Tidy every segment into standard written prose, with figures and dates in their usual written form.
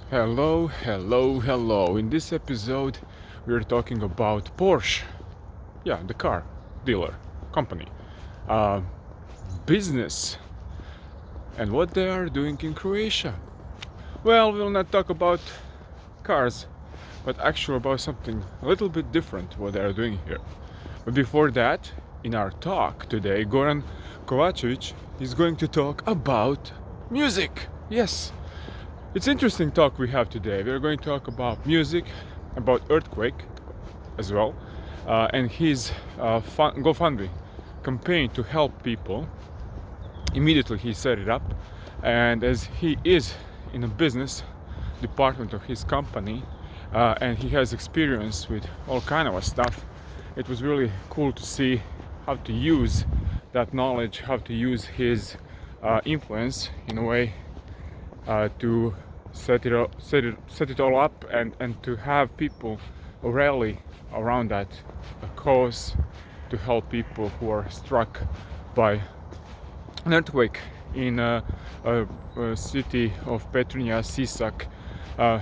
Hello, hello, hello. In this episode, we're talking about Porsche. Yeah, the car dealer company, uh, business, and what they are doing in Croatia. Well, we'll not talk about cars, but actually about something a little bit different what they are doing here. But before that, in our talk today, Goran Kovacevic is going to talk about music. Yes, it's interesting talk we have today. We're going to talk about music, about earthquake as well, and his GoFundMe campaign to help people. Immediately he set it up, and as he is in a business department of his company, and he has experience with all kind of stuff, it was really cool to see how to use that knowledge, how to use his influence in a way to set it all up, and to have people rally around that cause to help people who are struck by an earthquake in a city of Petrinja, Sisak. Uh,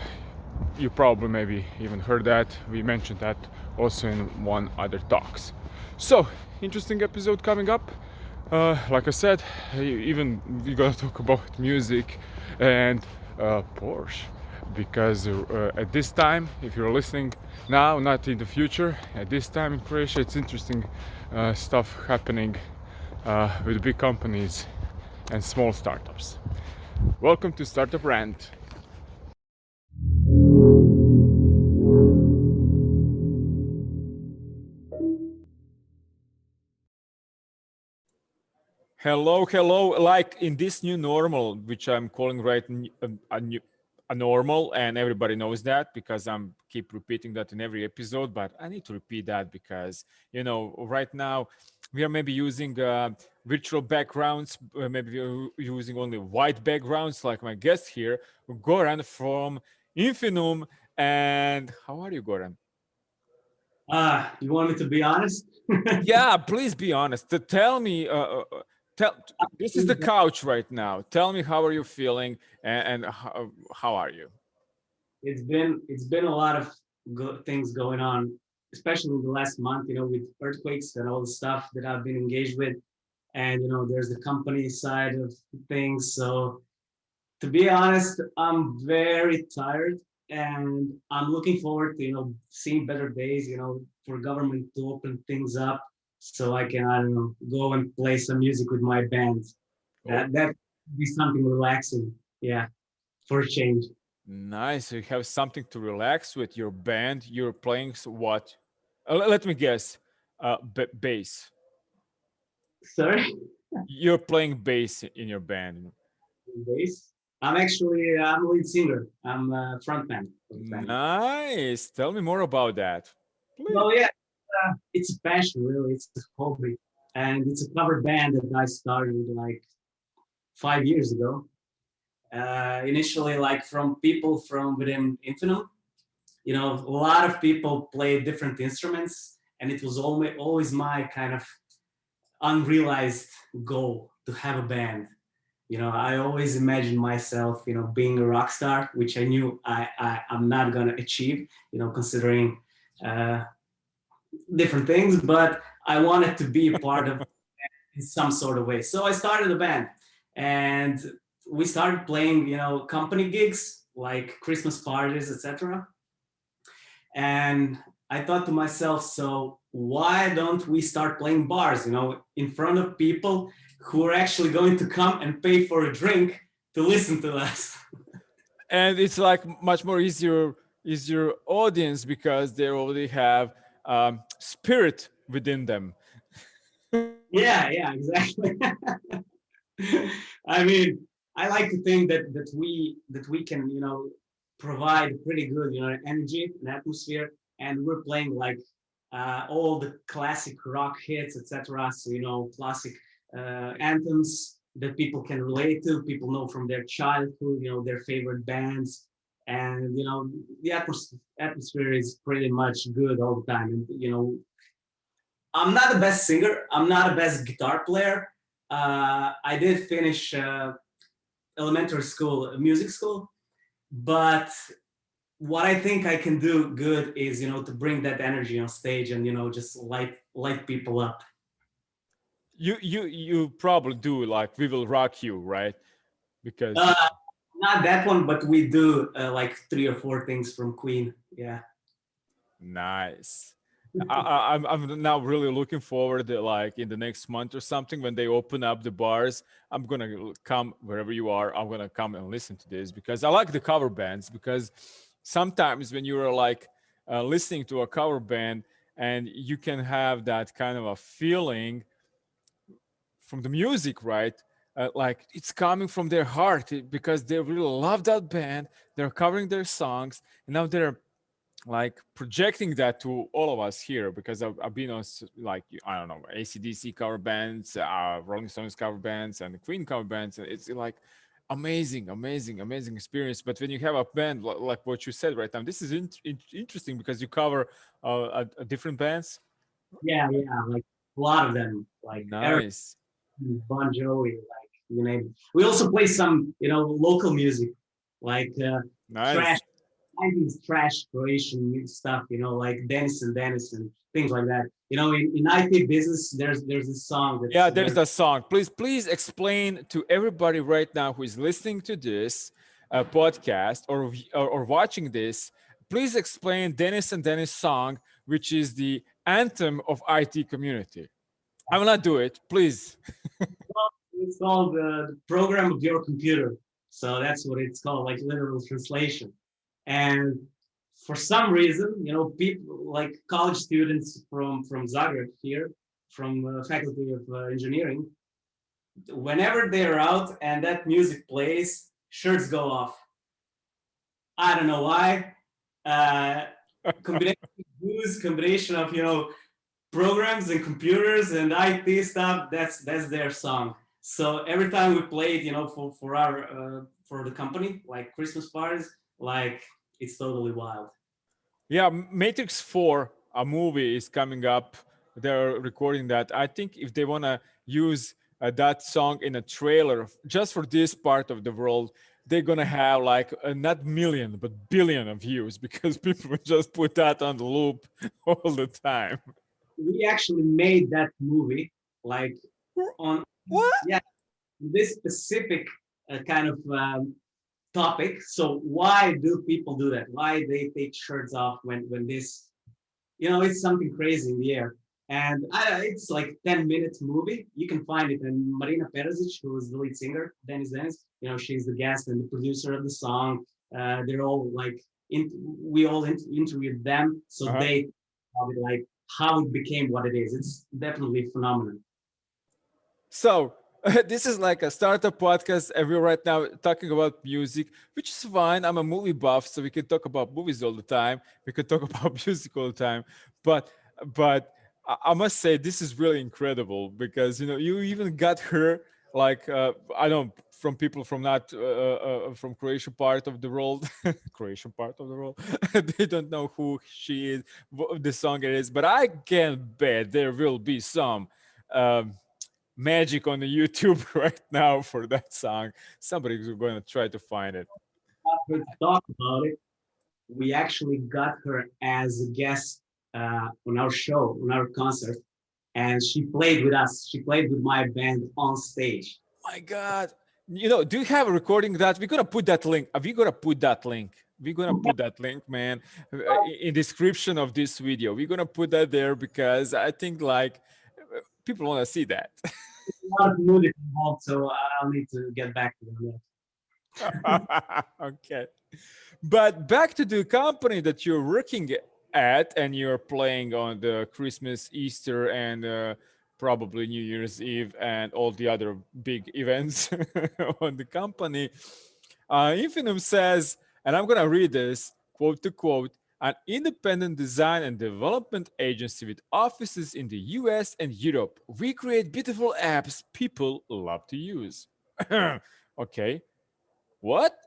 you probably maybe even heard that. We mentioned that also in one other talks. So, interesting episode coming up. Like I said, even we're gonna talk about music and Porsche, because at this time, if you're listening now, not in the future, at this time in Croatia, it's interesting stuff happening with big companies and small startups. Welcome to Startup Rant. Hello, hello. Like in this new normal, which I'm calling a normal, and everybody knows that because I'm keep repeating that in every episode. But I need to repeat that because right now we are maybe using virtual backgrounds, maybe we're using only white backgrounds, like my guest here, Goran from Infinum. And how are you, Goran? You want me to be honest? Yeah, please be honest. Tell me. Tell. This is the couch right now. Tell me how are you feeling, and how are you? It's been a lot of good things going on, especially in the last month. With earthquakes and all the stuff that I've been engaged with, and there's the company side of things. So to be honest, I'm very tired, and I'm looking forward to seeing better days. For government to open things up, so I can go and play some music with my band. Oh, That be something relaxing. Yeah, for a change. nice. You have something to relax with your band. You're playing what? Let me guess. Bass. Sorry, You're playing bass in your band. bass. I'm lead singer. I'm a frontman of the band. Nice. Tell me more about that, please. Well, yeah, it's a passion, really. It's a hobby, and it's a cover band that I started like 5 years ago. Initially, like from people from within Infinum. A lot of people play different instruments, and it was always my kind of unrealized goal to have a band. I always imagined myself, being a rock star, which I knew I'm not gonna achieve, considering uh, different things, but I wanted to be a part of it in some sort of way. So I started a band, and we started playing, company gigs like Christmas parties, etc. And I thought to myself, so why don't we start playing bars, in front of people who are actually going to come and pay for a drink to listen to us? And it's like much more easier audience because they already have spirit within them. Yeah, exactly. I mean, I like to think that we can, provide pretty good, energy and atmosphere, and we're playing like all the classic rock hits, etc. So classic anthems that people can relate to, people know from their childhood, their favorite bands, and the atmosphere is pretty much good all the time. And I'm not the best singer, I'm not the best guitar player. I did finish elementary school, music school, But what I think I can do good is, to bring that energy on stage and, just light people up. You probably do like "We Will Rock You," right? Because Uh, Not that one, but we do like three or four things from Queen. Yeah. nice. I'm now really looking forward to, like, in the next month or something, when they open up the bars. I'm gonna come wherever you are. I'm gonna come and listen to this because I like the cover bands. Because sometimes when you're like listening to a cover band, and you can have that kind of a feeling from the music, right? Like it's coming from their heart, because they really love that band. They're covering their songs, and now they're like projecting that to all of us here, because I've been on like, I don't know, ACDC cover bands, Rolling Stones cover bands, and Queen cover bands. And it's like amazing experience. But when you have a band like what you said right now, this is interesting, because you cover different bands. Yeah, yeah, like a lot of them, like Eric, Nice. Bon Jovi, like you name it. We also play some, local music, like trash Nice. 90s trash Croatian stuff, like Dennis and things like that. In IT business, there's this song Yeah, that's there's very that song. Please explain to everybody right now who is listening to this podcast, or watching this. Please explain Dennis and Dennis song, which is the anthem of IT community. I will not do it. Please. it's called the program of your computer. So that's what it's called, like literal translation. And for some reason, people like college students from Zagreb here, from Faculty of Engineering, whenever they're out and that music plays, shirts go off. I don't know why. Uh, Combination of booze, combination of programs and computers and IT stuff. That's their song. So every time we play it, for our for the company, like Christmas parties, like it's totally wild. Yeah, Matrix 4, a movie, is coming up. They're recording that. I think if they want to use that song in a trailer just for this part of the world, they're going to have like not million, but billion of views, because people will just put that on the loop all the time. We actually made that movie like on What? yeah this specific kind of topic. So why do people do that? Why they take shirts off when this it's something crazy in the air. And it's like 10 minutes movie. You can find it. And Marina Perezic, who is the lead singer, Dennis, she's the guest and the producer of the song. They're all like, we all interviewed them. So Uh-huh. they like how it became what it is. It's definitely phenomenal. So this is like a startup podcast, and we're right now talking about music, which is fine. I'm a movie buff, so we can talk about movies all the time. We can talk about music all the time. But but I must say this is really incredible, because you even got her, like, I don't, from people from not from Croatian part of the world, Croatian part of the world. They don't know who she is, what the song it is, but I can bet there will be some. Um, Magic on the YouTube right now for that song. Somebody's going to try to find it. Got her to talk about it. We actually got her as a guest on our show, on our concert, and she played with us. She played with my band on stage. My God. Do you have a recording of that? We're going to put that link. We're going to put that link. We're going to put that link, man, in description of this video. We're going to put that there, because I think like people want to see that. A lot of nudity involved, so I'll need to get back to them. Okay. But back to the company that you're working at, and you're playing on the Christmas, Easter, and probably New Year's Eve, and all the other big events on the company. Infinum says, and I'm going to read this quote to quote, an independent design and development agency with offices in the US and Europe. We create beautiful apps people love to use. Okay, what?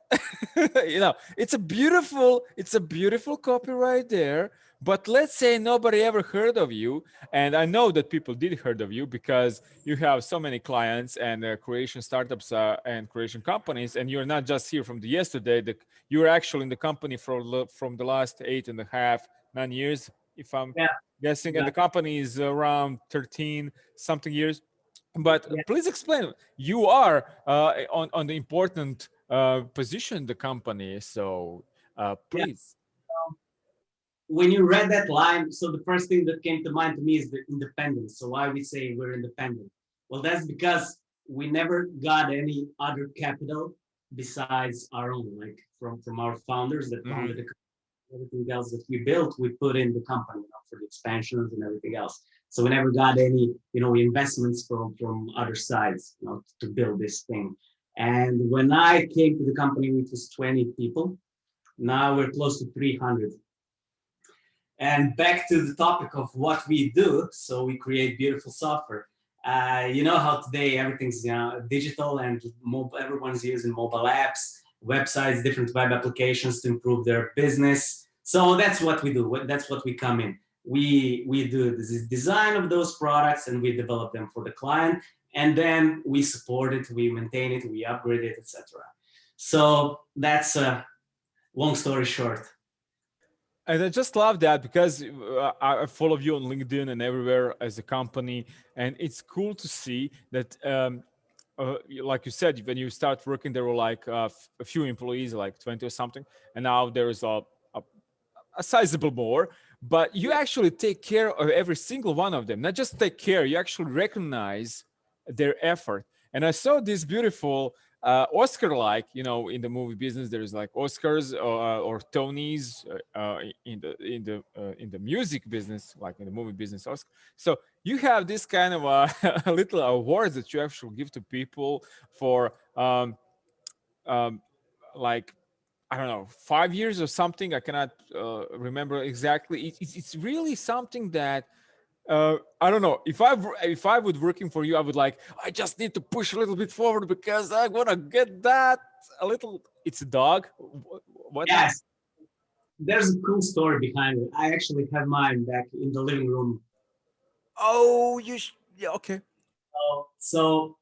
It's a beautiful copy right there, But let's say nobody ever heard of you, and I know that people did heard of you because you have so many clients and creation startups and creation companies, and you're not just here from the yesterday. You're actually in the company from the last 8.5, 9 years, if I'm Yeah, guessing, and the exactly. company is around 13 something years. But Yeah, please explain. You are on the important position in the company, so yeah. please. When you read that line, so the first thing that came to mind to me is the independence. So why we say we're independent? Well, that's because we never got any other capital besides our own, like from our founders that Hmm. founded the company. Everything else that we built, we put in the company, for the expansions and everything else. So we never got any, investments from other sides, to build this thing. And when I came to the company, which was 20 people, now we're close to 300. And back to the topic of what we do. So we create beautiful software. You know how today everything's digital and everyone's using mobile apps, websites, different web applications to improve their business. So that's what we do. That's what we come in. We do this design of those products and we develop them for the client, and then we support it, we maintain it, we upgrade it, etc. So that's a long story short. And I just love that because I follow you on LinkedIn and everywhere as a company, and it's cool to see that. Like you said, when you start working, there were like a few employees, like 20 or something, and now there is a sizable more. But you Yeah. actually take care of every single one of them. Not just take care, you actually recognize their effort. And I saw this beautiful Oscar, like, in the movie business, there's like Oscars or Tonys in the music business, like in the movie business, Oscar. So you have this kind of little awards that you actually give to people for um, like, I don't know, 5 years or something. I cannot remember exactly. It's really something that I don't know. If I would working for you, I would like. I just need to push a little bit forward because I want to get that a little. It's a dog. What now? Yes, there's a cool story behind it. I actually have mine back in the living room. Oh, yeah. Okay. So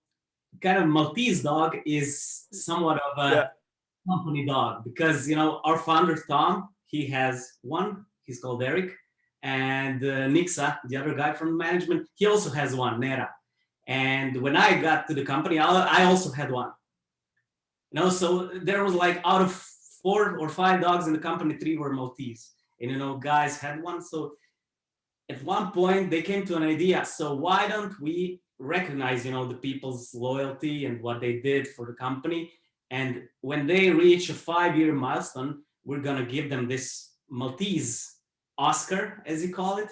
kind of Maltese dog is somewhat of Yeah. a company dog because our founder Tom, he has one. He's called Eric, and Nixa, the other guy from management, he also has one, Nera. And when I got to the company, I also had one. So there was like out of 4 or 5 dogs in the company, 3 were Maltese, and guys had one. So at one point they came to an idea, so why don't we recognize the people's loyalty and what they did for the company, and when they reach a 5-year milestone, we're going to give them this Maltese Oscar, as you call it,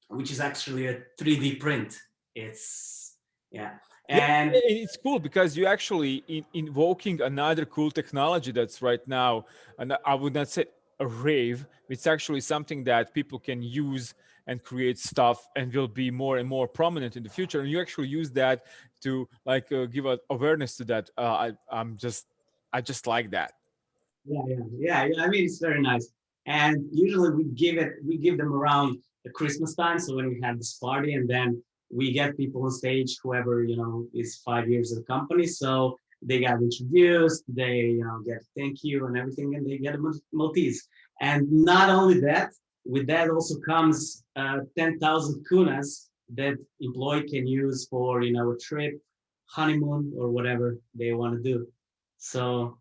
which is actually a 3D print. It's yeah. Yeah, And it's cool because you actually invoking another cool technology that's right now, and I would not say a rave. It's actually something that people can use and create stuff, and will be more and more prominent in the future. And you actually use that to like give awareness to that. I just like that. yeah. I mean, it's very nice. And usually we give them around the Christmas time. So when we have this party, and then we get people on stage, whoever is 5 years of the company. So they got introduced, they get thank you and everything, and they get a Maltese. And not only that, with that also comes 10,000 kunas that employee can use for a trip, honeymoon, or whatever they want to do. So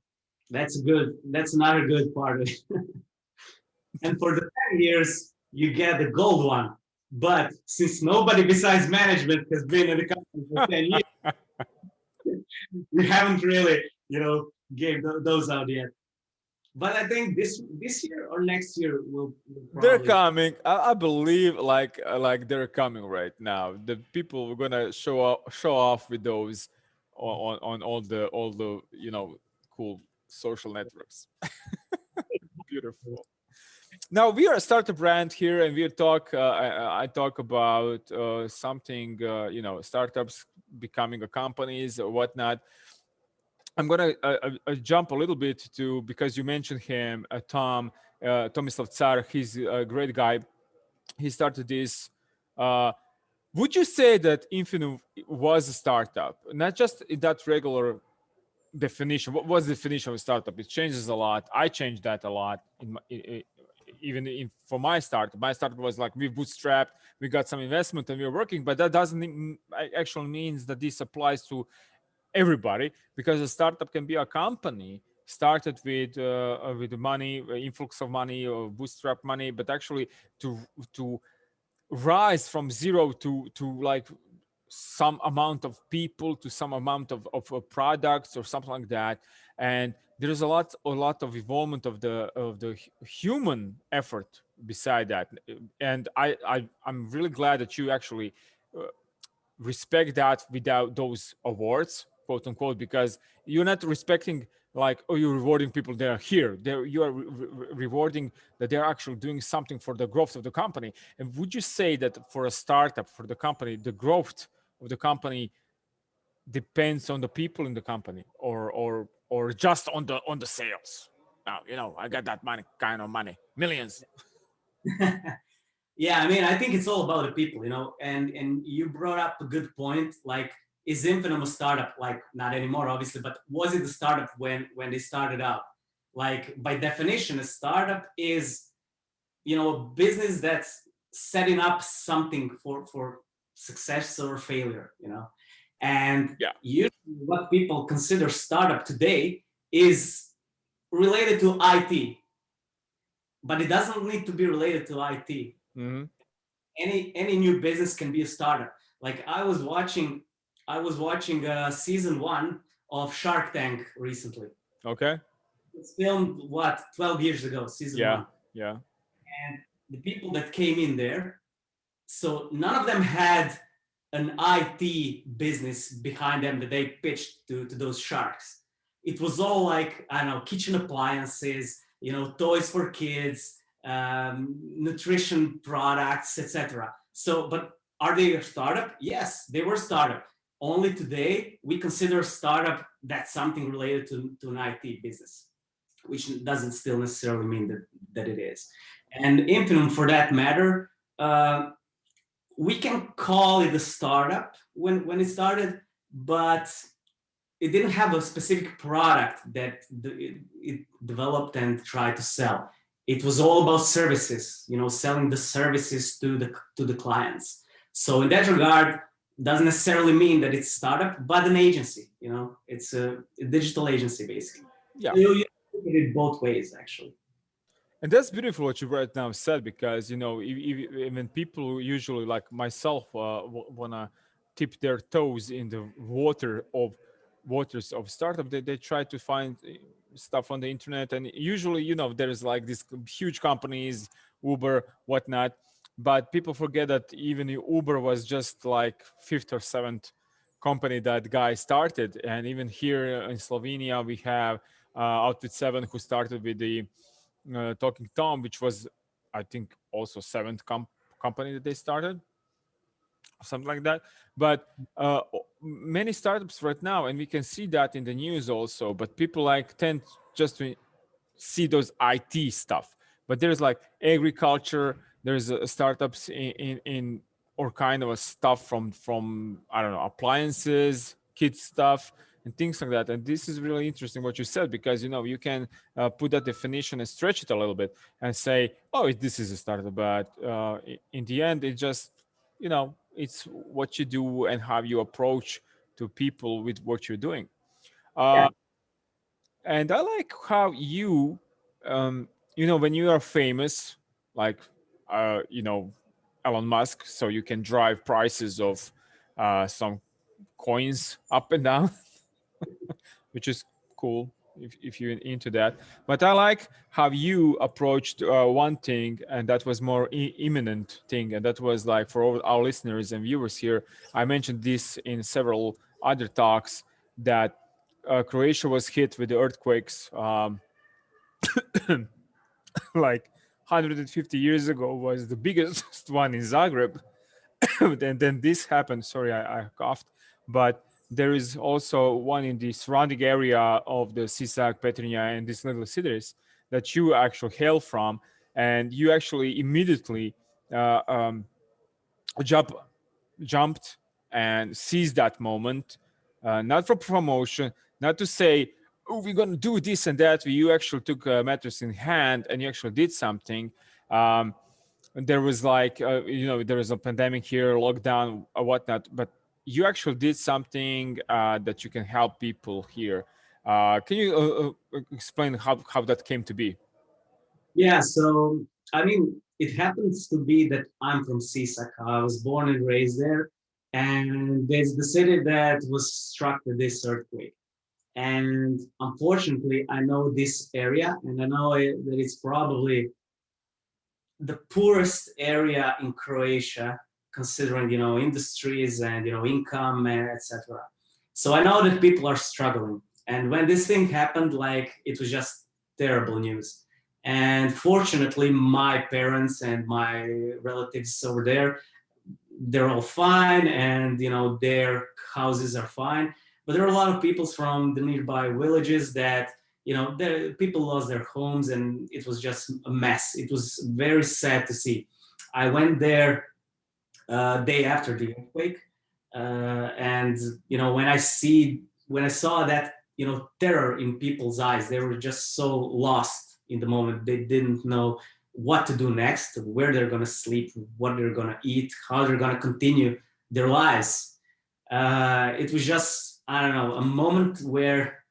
that's another good part of it. And for the 10 years, you get the gold one. But since nobody besides management has been in the company for 10 years, we haven't really, gave those out yet. But I think this year or next year we'll They're probably. coming. I believe like they're coming right now. The people are gonna show off with those on all the cool social networks. Beautiful. Now we are a startup brand here, and I talk about something startups becoming a companies or whatnot. I'm gonna jump a little bit to, because you mentioned him, Tomislav Tsar. He's a great guy. he started this. Uh, would you say that Infinum was a startup, not just in that regular definition? What was the definition of a startup? It changes a lot. I changed that a lot even for my startup. My startup was like we bootstrapped, we got some investment, and we were working. But that doesn't actually means that this applies to everybody, because a startup can be a company started with the money, influx of money or bootstrap money, but actually to rise from zero to like some amount of people to some amount of products or something like that. And there's a lot of involvement of the human effort beside that. And I'm really glad that you actually uh, respect that without those awards, quote unquote, because you're not respecting like, oh, you're rewarding people that are here. You are rewarding that they're actually doing something for the growth of the company. And would you say that for a startup, for the company, the growth of the company depends on the people in the company, or just on the sales? Now, I got that money, kind of money, millions. Yeah, I mean, I think it's all about the people, and you brought up a good point. Like, is Infinum a startup? Like, not anymore, obviously, but was it a startup when they started out? Like, by definition, a startup is, a business that's setting up something for success or failure, and Yeah. usually what people consider startup today is related to IT, but it doesn't need to be related to IT. Hmm. Any new business can be a startup. Like, I was watching season 1 of Shark Tank recently. Okay. It's filmed, what, 12 years ago, season Yeah. 1. Yeah. And the people that came in there, so none of them had an IT business behind them that they pitched to those sharks. It was all like, I don't know, kitchen appliances, toys for kids, nutrition products, etc. So, but are they a startup? Yes, they were a startup. Only today we consider startup that's something related to an IT business, which doesn't still necessarily mean that it is. And Infinum, for that matter, we can call it a startup when it started, but it didn't have a specific product that it developed and tried to sell. It was all about services, selling the services to the clients. So in that regard, doesn't necessarily mean that it's a startup, but an agency. It's a digital agency basically. Yeah. You look at it both ways, actually. And that's beautiful what you right now said, because when people usually like myself wanna tip their toes in the waters of startup, they try to find stuff on the internet, and usually there's like these huge companies, Uber, whatnot, but people forget that even Uber was just like fifth or seventh company that guy started. And even here in Slovenia we have Outfit 7, who started with the Talking Tom, which was, I think, also seventh company that they started, something like that. But many startups right now, and we can see that in the news also. But people like tend just to see those IT stuff. But there's like agriculture. There's startups in or kind of a stuff from I don't know, appliances, kids stuff, and things like that. And this is really interesting what you said, because you can put that definition and stretch it a little bit and say, oh, this is a startup. But in the end, it just it's what you do and how you approach to people with what you're doing. Yeah. Uh, and I like how um, when you are famous, like, Elon Musk, so you can drive prices of some coins up and down, which is cool if you're into that. But I like how you approached one thing, and that was more imminent thing, and that was like for all our listeners and viewers here. I mentioned this in several other talks that Croatia was hit with the earthquakes. Like 150 years ago was the biggest one in Zagreb. And then this happened. Sorry, I coughed. But there is also one in the surrounding area of the Sisak, Petrinja, and these little cities that you actually hail from. And you actually immediately uh, um, jump, jumped and seized that moment, not for promotion, not to say, oh, we're going to do this and that. You actually took matters in hand and you actually did something. Um, and there was like, there was a pandemic here, lockdown, or whatnot, but you actually did something that you can help people here. Can you explain how that came to be? Yeah, so I mean, it happens to be that I'm from Sisak. I was born and raised there, and there's the city that was struck with this earthquake. And unfortunately, I know this area, and I know that it's probably the poorest area in Croatia, considering industries and income, etc. So I know that people are struggling, and when this thing happened, like it was just terrible news. And fortunately, my parents and my relatives over there, they're all fine, and their houses are fine. But there are a lot of people from the nearby villages that the people lost their homes, and it was just a mess. It was very sad to see. I went there day after the earthquake, and when I saw that terror in people's eyes, they were just so lost in the moment. They didn't know what to do next, where they're gonna sleep, what they're gonna eat, how they're gonna continue their lives. It was just, I don't know, a moment where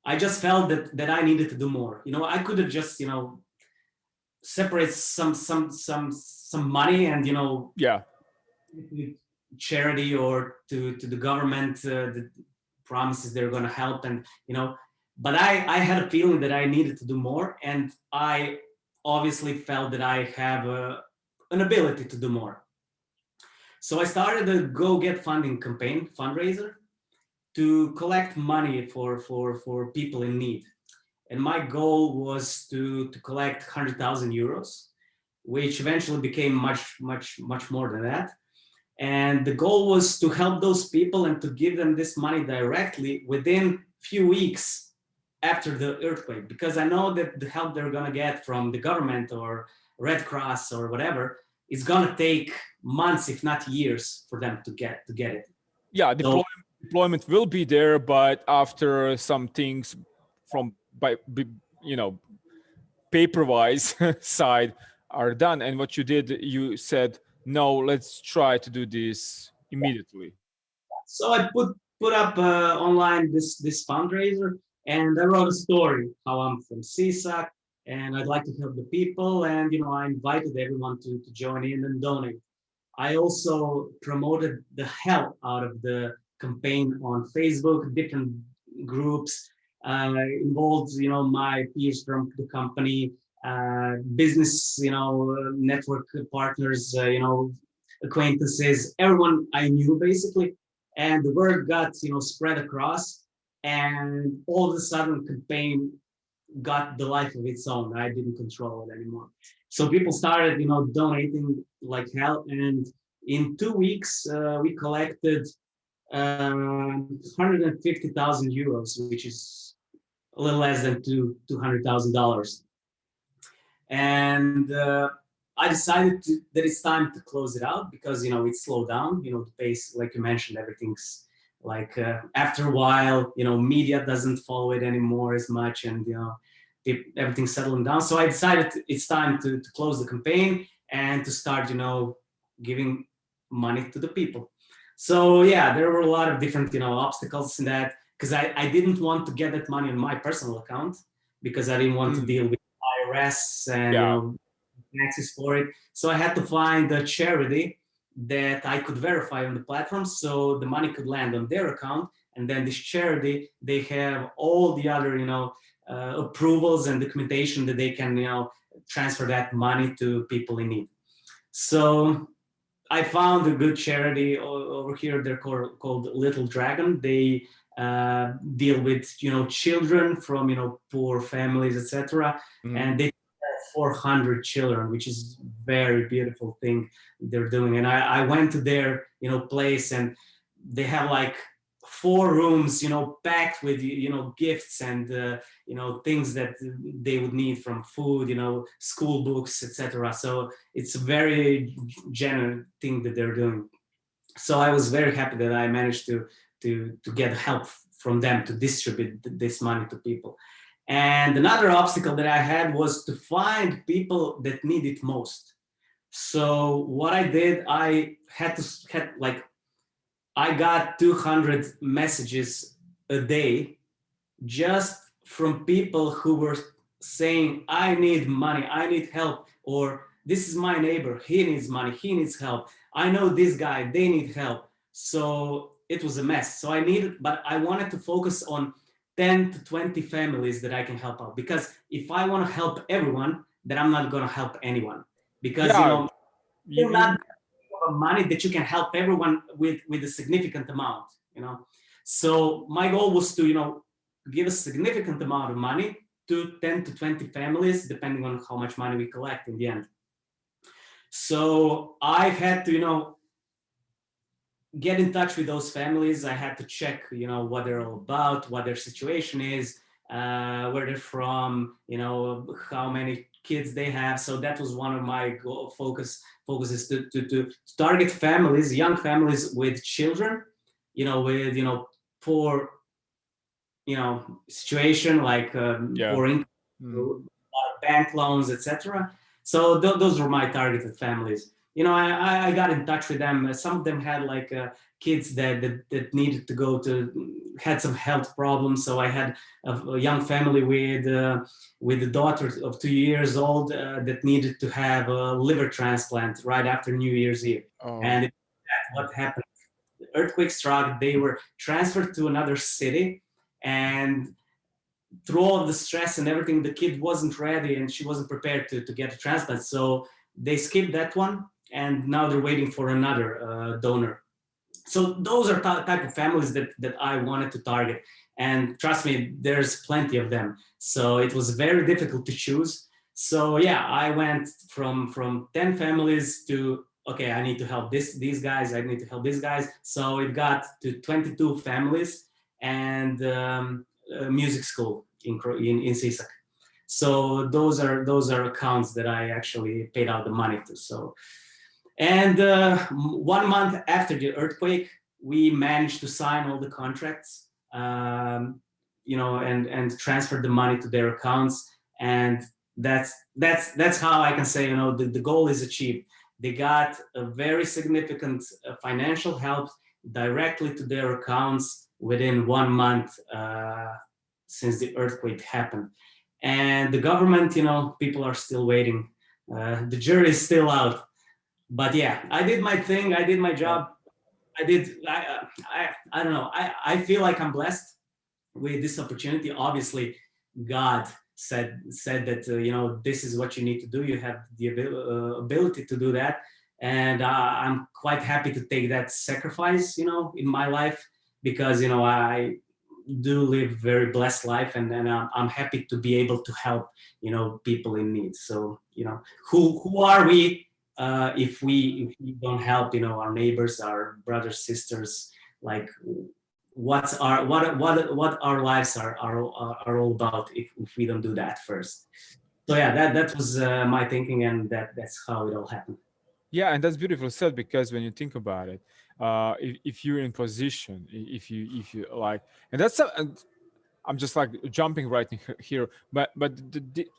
I just felt that I needed to do more. I could have just separate some money and Yeah. charity or to the government that promises they're going to help, and but I had a feeling that I needed to do more, and I obviously felt that I have an ability to do more. So I started a go get funding campaign fundraiser to collect money for people in need, and my goal was to collect 100,000 euros, which eventually became much more than that. And the goal was to help those people and to give them this money directly within few weeks after the earthquake, because I know that the help they're gonna get from the government or Red Cross or whatever is gonna take months, if not years, for them to get it. Yeah, So deployment will be there, but after some things from you know paper wise side are done, and what you did, you said, no, let's try to do this immediately. so I put up online this fundraiser, and I wrote a story how I'm from CSAC and I'd like to help the people, and I invited everyone to join in and donate. I also promoted the hell out of the campaign on Facebook, different groups involved, my peers from the company, business, network partners, acquaintances, everyone I knew basically. And the word got, spread across, and all of a sudden campaign got the life of its own. I didn't control it anymore. So people started, donating like hell. And in 2 weeks, we collected 150,000 euros, which is a little less than $200,000. And I decided that it's time to close it out because it slowed down. The pace, like you mentioned, everything's like after a while, media doesn't follow it anymore as much, and everything's settling down. So I decided it's time to close the campaign and to start, giving money to the people. So yeah, there were a lot of different, obstacles in that, because I didn't want to get that money on my personal account because I didn't want to deal with IRS and Yeah. taxes for it. So I had to find a charity that I could verify on the platform, so the money could land on their account, and then this charity, they have all the other approvals and documentation that they can transfer that money to people in need. So I found a good charity over here. They're called Little Dragon. They deal with children from poor families, etc. And they have 400 children, which is very beautiful thing they're doing. And I went to their place, and they have like 4 rooms, packed with, gifts and, things that they would need, from food, school books, etc. So it's a very genuine thing that they're doing. So I was very happy that I managed to get help from them to distribute this money to people. And another obstacle that I had was to find people that need it most. So what I did, I got 200 messages a day just from people who were saying, I need money, I need help, or this is my neighbor, he needs money, he needs help. I know this guy, they need help. So it was a mess. So but I wanted to focus on 10 to 20 families that I can help out. Because if I want to help everyone, then I'm not going to help anyone. Because, Yeah, you're not money that you can help everyone with a significant amount, So my goal was to, give a significant amount of money to 10 to 20 families, depending on how much money we collect in the end. So I had to, get in touch with those families. I had to check, what they're all about, what their situation is, where they're from, how many kids they have. So that was one of my focuses to target families, young families with children, with, poor, situation, like poor income, bank loans, etc. So those were my targeted families. I got in touch with them. Some of them had like kids that needed to had some health problems. So I had a young family with a daughter of 2 years old that needed to have a liver transplant right after New Year's Eve. Oh. And that's what happened. The earthquake struck. They were transferred to another city, and through all of the stress and everything, the kid wasn't ready and she wasn't prepared to get a transplant. So they skipped that one, and now they're waiting for another donor. So those are type of families that I wanted to target. And trust me, there's plenty of them. So it was very difficult to choose. So yeah, I went from 10 families to, okay, I need to help these guys, I need to help these guys. So it got to 22 families and music school in Sisak. So those are accounts that I actually paid out the money to. So, and 1 month after the earthquake, we managed to sign all the contracts, and transfer the money to their accounts. And that's how I can say, the goal is achieved. They got a very significant financial help directly to their accounts within 1 month since the earthquake happened. And the government, people are still waiting. The jury is still out. But yeah, I did my thing. I did my job. I don't know. I feel like I'm blessed with this opportunity. Obviously, God said that, this is what you need to do. You have the ability to do that. And I'm quite happy to take that sacrifice, in my life, because, I do live very blessed life, and I'm happy to be able to help, people in need. So, who are we if we don't help, our neighbors, our brothers, sisters? Like, what our lives are all about if we don't do that first. So yeah, that was my thinking, and that's how it all happened. Yeah, and that's beautiful said, because when you think about it, if you're in position, if you like, and and I'm just like jumping right in here, but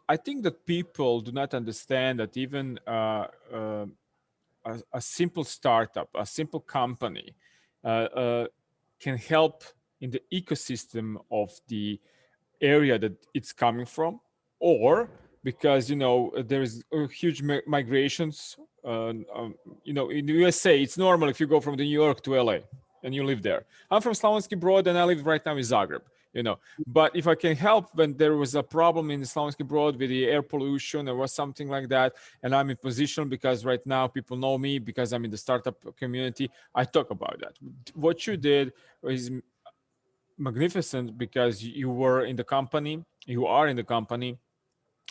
I think that people do not understand that even a simple startup, a simple company, can help in the ecosystem of the area that it's coming from, or because there is huge migrations. In the USA, it's normal if you go from the New York to LA and you live there. I'm from Slavonski Brod and I live right now in Zagreb. But if I can help when there was a problem in Slavonski Brod with the air pollution or something like that, and I'm in position because right now people know me because I'm in the startup community, I talk about that. What you did is magnificent, because you are in the company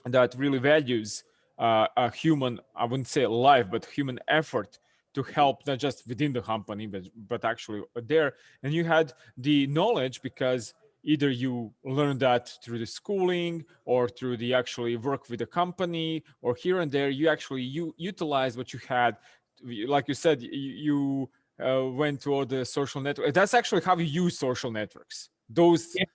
that really values a human, I wouldn't say life, but human effort to help not just within the company but actually there, and you had the knowledge because either you learned that through the schooling or through the actually work with the company, or here and there you actually you utilize what you had. Like you said, you went to all the social network. That's actually how you use social networks. Those Yeah,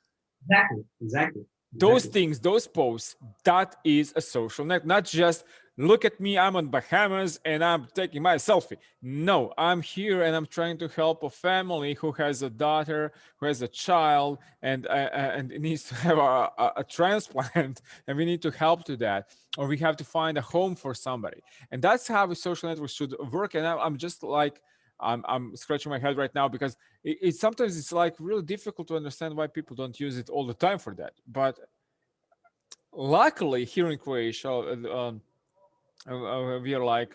exactly, exactly, those exactly. things, those posts, that is a social net. Not just look at me, I'm on Bahamas and I'm taking my selfie. No, I'm here and I'm trying to help a family who has a daughter, who has a child, and it needs to have a transplant, and we need to help to that, or we have to find a home for somebody. And that's how a social network should work. And I'm just like, I'm scratching my head right now because it sometimes it's like really difficult to understand why people don't use it all the time for that. But luckily, here in Croatia, we are like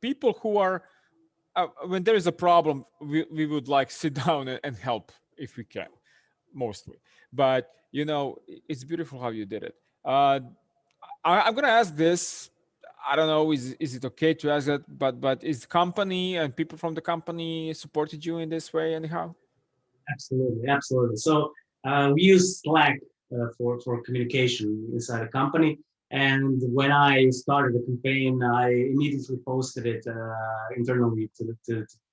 people who are when there is a problem, we would like sit down and help if we can, mostly. But you know, it's beautiful how you did it. I'm gonna ask this. I don't know. Is it okay to ask that? But is the company and people from the company supported you in this way anyhow? Absolutely, absolutely. So we use Slack for communication inside a company. And when I started the campaign, I immediately posted it internally to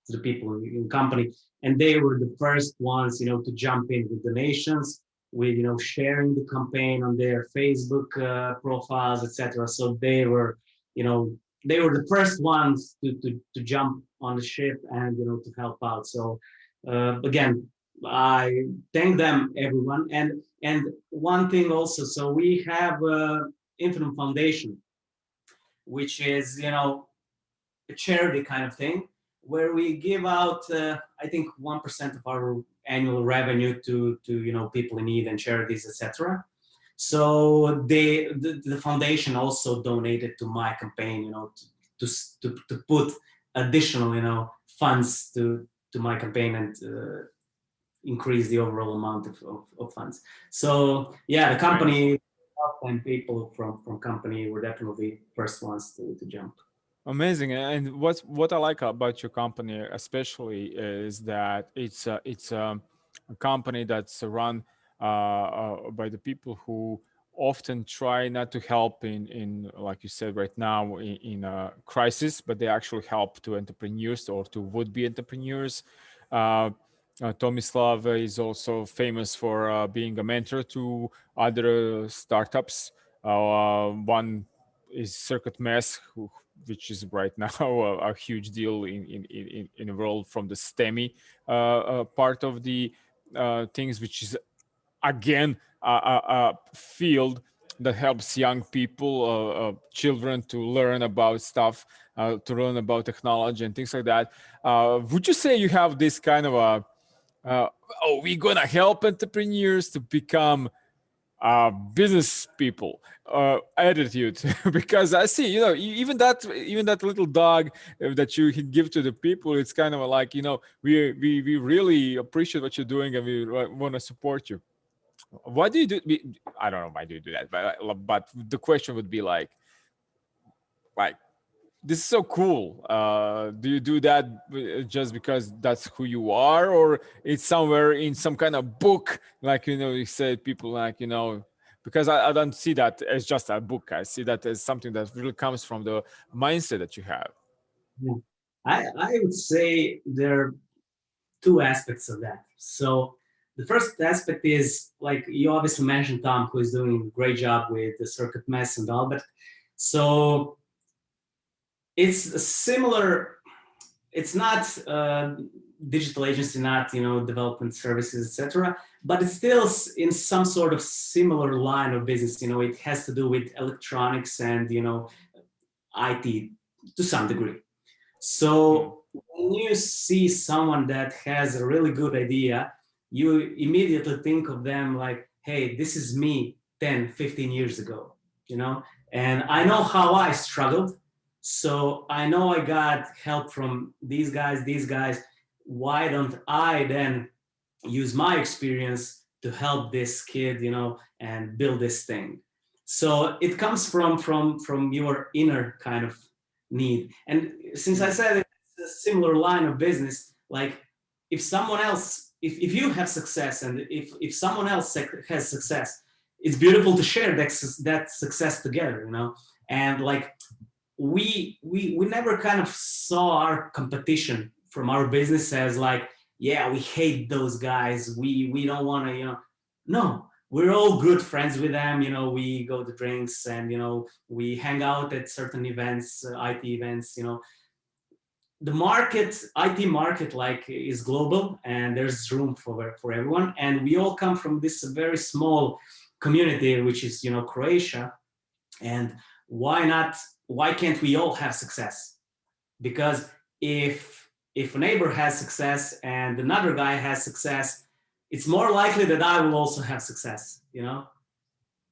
the people in the company, and they were the first ones, to jump in with donations, with sharing the campaign on their Facebook profiles, etc. So you know, they were the first ones to jump on the ship and to help out. So again, I thank them, everyone. And one thing also, so we have Infinum Foundation, which is a charity kind of thing, where we give out I think 1% of our annual revenue to people in need and charities, etc. So the foundation also donated to my campaign, to put additional funds to my campaign and increase the overall amount of funds. So yeah, the Great. company and people from company were definitely first ones to jump. Amazing. And what I like about your company, especially, is that it's a company that's run by the people who often try not to help in like you said right now in a crisis, but they actually help to entrepreneurs or to would-be entrepreneurs. Uh, Tomislav is also famous for being a mentor to other startups. One is Circuit Mass, which is right now a huge deal in the world from the STEMI part of the things, which is again a field that helps young people, children to learn about stuff, to learn about technology and things like that. Would you say you have this kind of a oh, we're gonna help entrepreneurs to become business people attitude? Because I see, even that little dog that you can give to the people, it's kind of like, we really appreciate what you're doing and we want to support you. Why do you do? I don't know why do you do that, but the question would be like this is so cool. Do you do that just because that's who you are, or it's somewhere in some kind of book? Like you said, people like because I don't see that as just a book. I see that as something that really comes from the mindset that you have. Yeah. I would say there are two aspects of that. So the first aspect is, like you obviously mentioned, Tom, who is doing a great job with the Circuit Mess and Albert. So it's a similar. It's not digital agency, not development services, etc. But it's still in some sort of similar line of business. It has to do with electronics and IT to some degree. Mm. So when you see someone that has a really good idea, you immediately think of them like, hey, this is me 10, 15 years ago, and I know how I struggled. So I know I got help from these guys. Why don't I then use my experience to help this kid, and build this thing? So it comes from your inner kind of need. And since I Mm. said it, a similar line of business. Like if someone else, if you have success and if someone else has success, it's beautiful to share that success together, you know. And like we never kind of saw our competition from our business as like, yeah, we hate those guys, we don't want to, you know. No, we're all good friends with them, you know. We go to drinks and, you know, we hang out at certain events, IT events, you know. The market, IT market, like, is global and there's room for everyone, and we all come from this very small community, which is, you know, Croatia. And why not, why can't we all have success? Because if a neighbor has success and another guy has success, it's more likely that I will also have success, you know,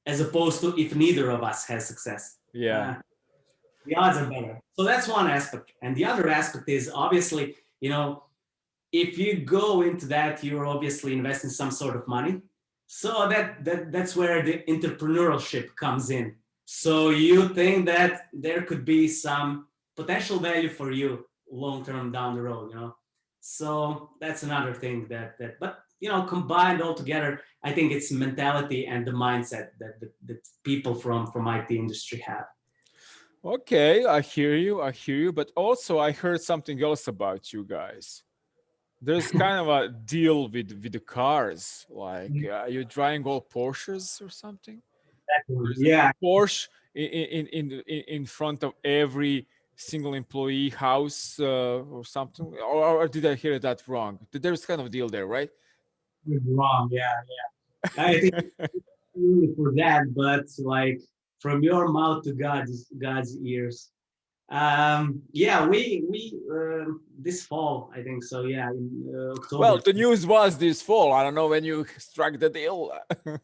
as opposed to if neither of us has success. Yeah. The odds are better. So that's one aspect. And the other aspect is obviously, you know, if you go into that, you're obviously investing some sort of money. So that's where the entrepreneurship comes in. So you think that there could be some potential value for you long term down the road, you know. So that's another thing that but, you know, combined all together, I think it's mentality and the mindset that people from IT industry have. Okay, I hear you. I hear you. But also, I heard something else about you guys. There's kind of a deal with the cars. Like, you're driving all Porsches or something. There's Yeah. a Porsche in front of every single employee house or something. Or did I hear that wrong? There's kind of a deal there, right? Wrong. Yeah, yeah. I think really for that, but like from your mouth to God's ears. Yeah, we this fall, I think so. Yeah, in Well, October. the news was this fall. I don't know when you struck the deal. A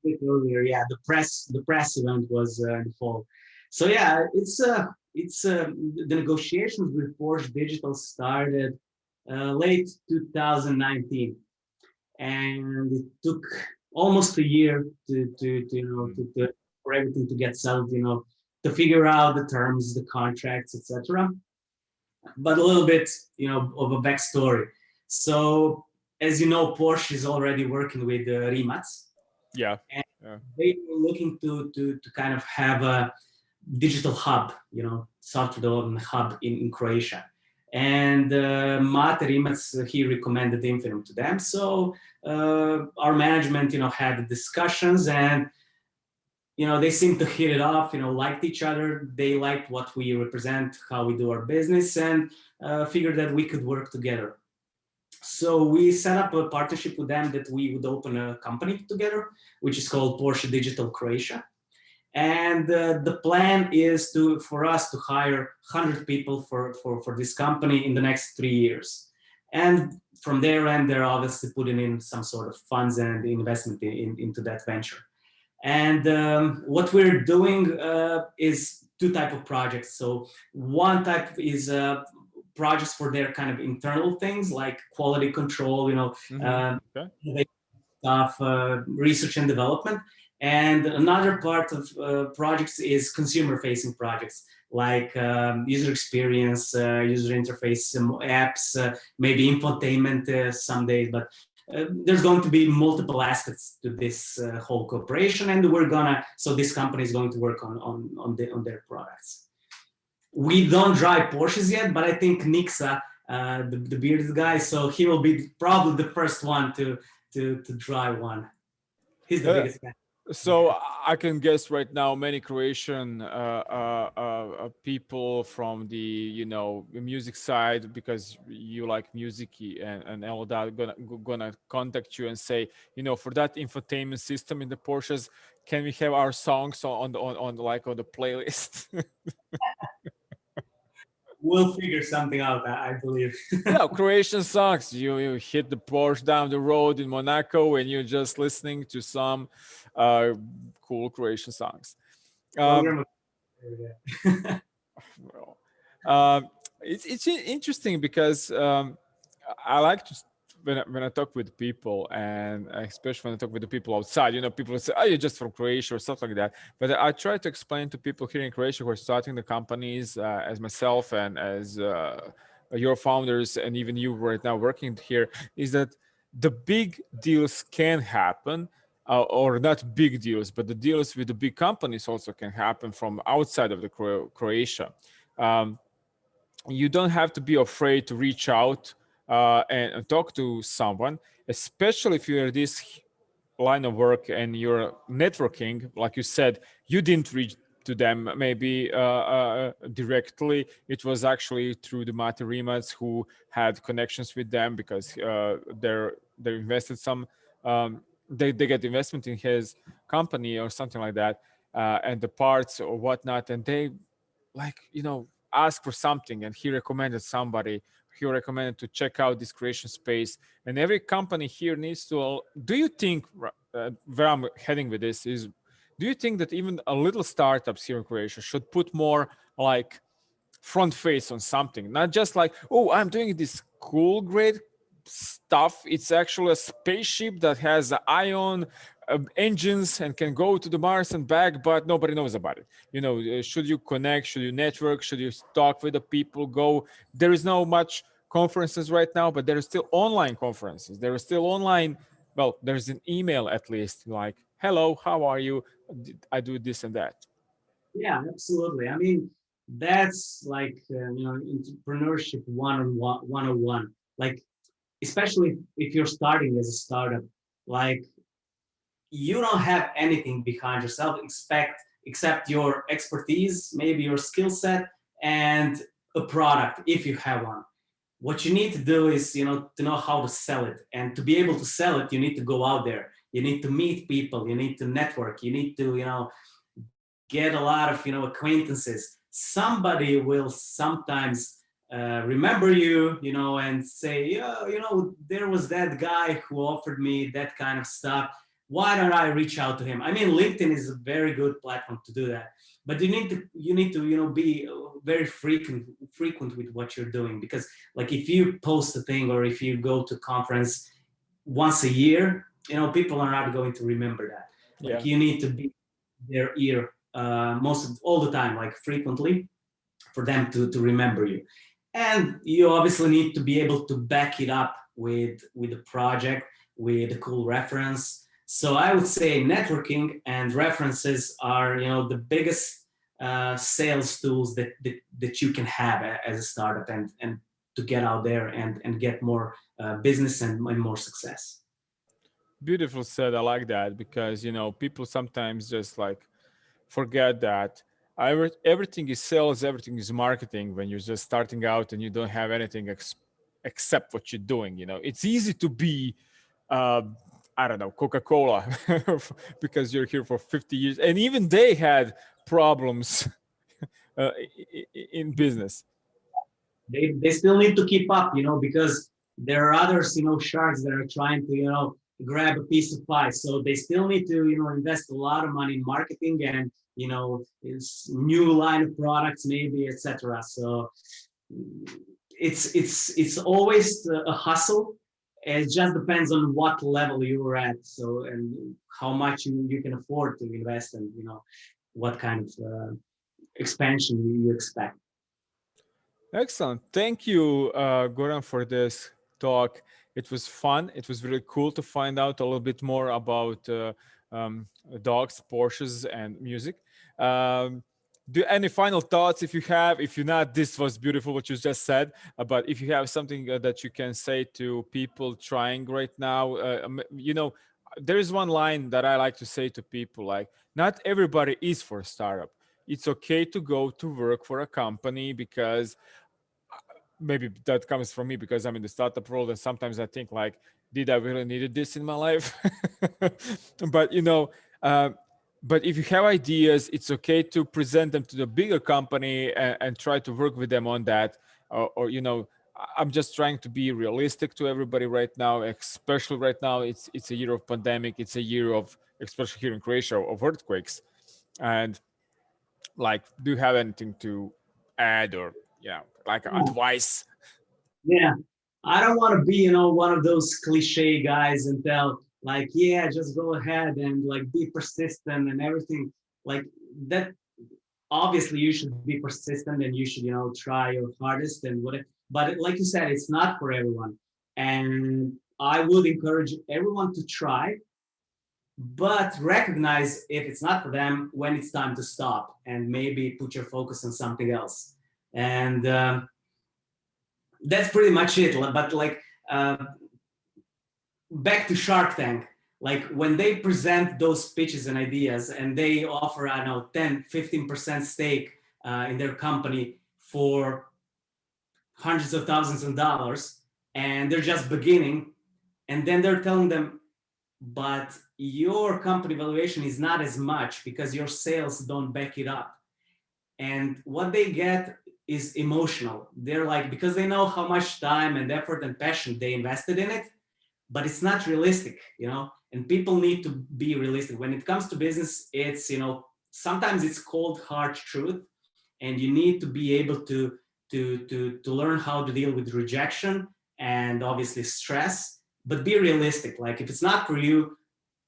bit earlier. Yeah, the press event was in the fall. So yeah, it's the negotiations with Porsche Digital started late 2019, and it took almost a year to you know to for everything to get settled, you know, to figure out the terms, the contracts, etc. But a little bit, you know, of a backstory. So as you know, Porsche is already working with Rimac, Yeah. and Yeah. they were looking to kind of have a digital hub, you know, software development hub in Croatia. And Mate Rimac, he recommended Infinum to them. So our management, you know, had discussions, and, you know, they seemed to hit it off, you know, liked each other. They liked what we represent, how we do our business, and figured that we could work together. So we set up a partnership with them that we would open a company together, which is called Porsche Digital Croatia. And the plan is for us to hire 100 people for this company in the next 3 years. And from their end, they're obviously putting in some sort of funds and investment into that venture. And what we're doing is two type of projects. So one type is projects for their kind of internal things like quality control, you know, Okay. stuff, research and development. And another part of projects is consumer-facing projects like user experience, user interface, apps, maybe infotainment some days. But there's going to be multiple aspects to this whole cooperation, and so this company is going to work on their products. We don't drive Porsches yet, but I think Nixa, the bearded guy, so he will be probably the first one to drive one. He's the Uh, biggest fan. so I can guess right now many Croatian people from the, you know, music side, because you like music and all that, gonna contact you and say, you know, for that infotainment system in the Porsches, can we have our songs on like on the playlist? We'll figure something out, I believe. Yeah, Croatian songs. You hit the Porsche down the road in Monaco and you're just listening to some cool Croatian songs. Um, Program. well, um, it's interesting because I like to when I talk with people, and especially when I talk with the people outside, people say, "Oh, you're just from Croatia" or stuff like that. But I try to explain to people here in Croatia who are starting the companies, as myself and as your founders, and even you right now working here, is that the big deals can happen, or not big deals, but the deals with the big companies also can happen from outside of the Croatia. Um, you don't have to be afraid to reach out and talk to someone, especially if you're this line of work and you're networking. Like you said, you didn't reach to them maybe directly. It was actually through the Mate Rimac who had connections with them, because they invested some, they get investment in his company or something like that, and the parts or whatnot, and they, like, ask for something, and he recommended somebody. He recommended to check out this creation space. And every company here needs to, do you think, where I'm heading with this is, do you think that even a little startups here in Croatia should put more, like, front face on something, not just like, oh, I'm doing this cool great stuff. It's actually a spaceship that has ion engines and can go to the Mars and back, but nobody knows about it. Should you connect, should you network, should you talk with the people, go. There is no much conferences right now, but there are still online conferences. There are still online, well, there's an email at least, like, hello, how are you, I do this and that. Yeah, absolutely. I mean, that's like entrepreneurship 101. Like, especially if you're starting as a startup, like you don't have anything behind yourself except your expertise, maybe your skill set, and a product if you have one. What you need to do is, to know how to sell it, and to be able to sell it, you need to go out there. You need to meet people. You need to network. You need to, get a lot of, acquaintances. Somebody will sometimes remember you, and say, yeah, there was that guy who offered me that kind of stuff. Why don't I reach out to him? I mean, LinkedIn is a very good platform to do that, but you need to be very frequent with what you're doing, because like if you post a thing or if you go to conference once a year, people are not going to remember that. Like Yeah. you need to be their ear all the time, like frequently, for them to remember you. And you obviously need to be able to back it up with a project, with a cool reference. So I would say networking and references are, the biggest sales tools that you can have as a startup, and to get out there and get more business and more success. Beautiful said. I like that, because people sometimes just like forget that everything is sales, everything is marketing when you're just starting out and you don't have anything except what you're doing. It's easy to be, uh, I don't know, Coca-Cola, because you're here for 50 years, and even they had problems in business. They still need to keep up, because there are others, sharks that are trying to, grab a piece of pie. So they still need to, invest a lot of money in marketing and, this new line of products, maybe, etc. So it's always a hustle. It just depends on what level you're at. So, and how much you can afford to invest, and what kind of expansion you expect. Excellent. Thank you, Goran, for this talk. It was fun. It was really cool to find out a little bit more about um, dogs, Porsches, and music. Um, do any final thoughts if you have? If you're not, this was beautiful what you just said. But if you have something that you can say to people trying right now, there is one line that I like to say to people, like, not everybody is for a startup. It's okay to go to work for a company, because maybe that comes from me, because I'm in the startup world, and sometimes I think, like, did I really needed this in my life? But uh, but if you have ideas, it's okay to present them to the bigger company, and try to work with them on that. Or I'm just trying to be realistic to everybody right now, especially right now. It's a year of pandemic. It's a year of, especially here in Croatia, of earthquakes. And, like, do you have anything to add, or like, advice? Yeah. I don't want to be, one of those cliche guys and tell like, yeah, just go ahead and like be persistent and everything like that. Obviously, you should be persistent and you should, try your hardest and whatever. But like you said, it's not for everyone. And I would encourage everyone to try, but recognize if it's not for them when it's time to stop and maybe put your focus on something else. And that's pretty much it. But like back to Shark Tank, like when they present those pitches and ideas and they offer, I don't know, 10, 15% stake in their company for hundreds of thousands of dollars, and they're just beginning, and then they're telling them, but your company valuation is not as much because your sales don't back it up. And what they get is emotional. They're like, because they know how much time and effort and passion they invested in it, but it's not realistic, and people need to be realistic. When it comes to business, it's, sometimes it's cold, hard truth, and you need to be able to learn how to deal with rejection and obviously stress, but be realistic. Like if it's not for you,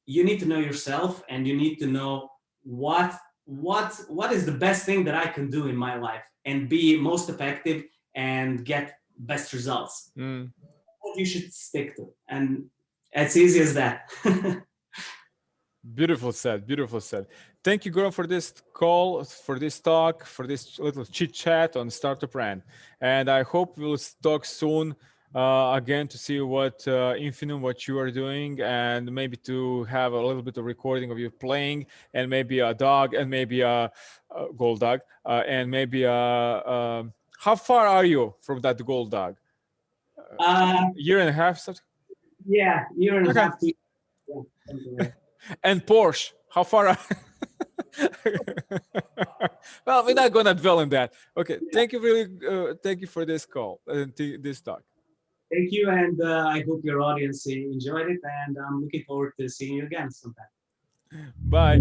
you need to know yourself and you need to know what is the best thing that I can do in my life and be most effective and get best results. What you should stick to, and it's easy as that. Beautiful said. Beautiful said. Thank you, Goran, for this call, for this talk, for this little chit chat on Startup Rant. And I hope we'll talk soon again to see what Infinum, what you are doing, and maybe to have a little bit of recording of you playing, and maybe a dog, and maybe a gold dog, and maybe how far are you from that gold dog? Year and a half, something? Yeah, year and a Okay. half. Yeah, something like that. And Porsche, how far are well, we're not gonna dwell on that. Okay, thank you really, thank you for this call and this talk. Thank you, and I hope your audience enjoyed it, and I'm looking forward to seeing you again sometime. Bye.